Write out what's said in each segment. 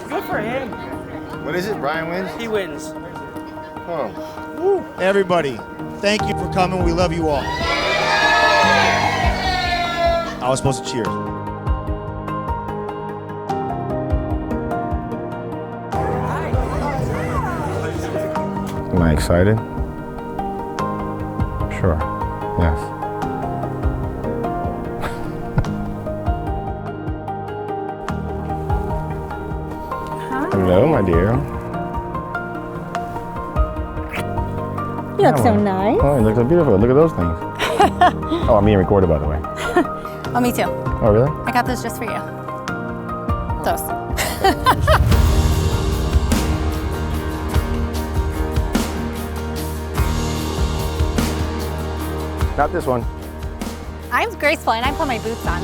Good for him. What is it? Brian wins? He wins. Oh. Woo. Everybody, thank you for coming. We love you all. I was supposed to cheers. Am I excited? Sure. Yes. Hello, my dear. You look so nice. Oh, you look so beautiful. Look at those things. Oh, I'm being recorded, by the way. Oh, me too. Oh, really? I got those just for you. Those. Not this one. I'm graceful and I put my boots on.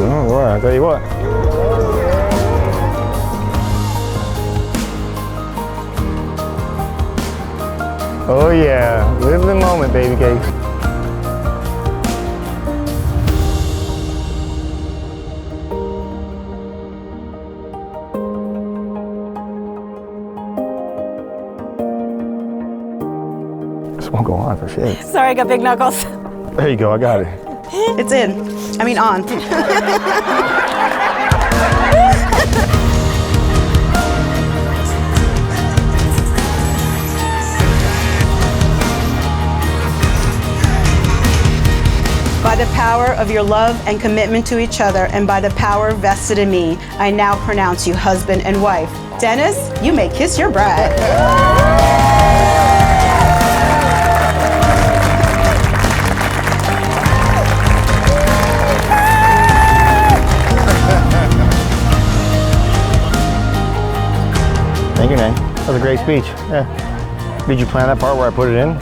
Oh, boy, I'll tell you what. Oh yeah, live the moment, baby cakes. This won't go on for shit. Sorry, I got big knuckles. There you go, I got it. It's in. I mean, on. By the power of your love and commitment to each other, and by the power vested in me, I now pronounce you husband and wife. Dennis, you may kiss your bride. Thank you, Nan. That was a great speech. Yeah. Did you plan that part where I put it in?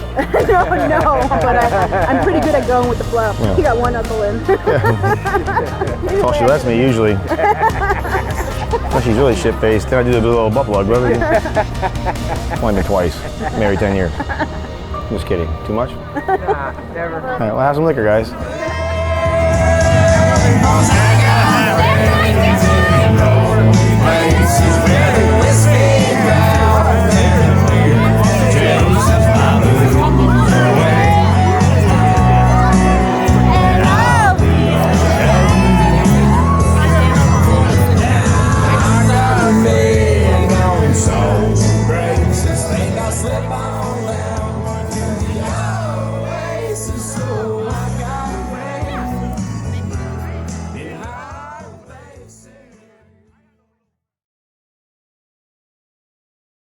No, but I'm pretty good at going with the flow. Yeah. You got one knuckle in. That's all she lets me usually. Well, she's really shit-faced. Then I do the little butt plug. Only been twice. Married 10 years. Just kidding. Too much? Nah, never. All right, well, have some liquor, guys.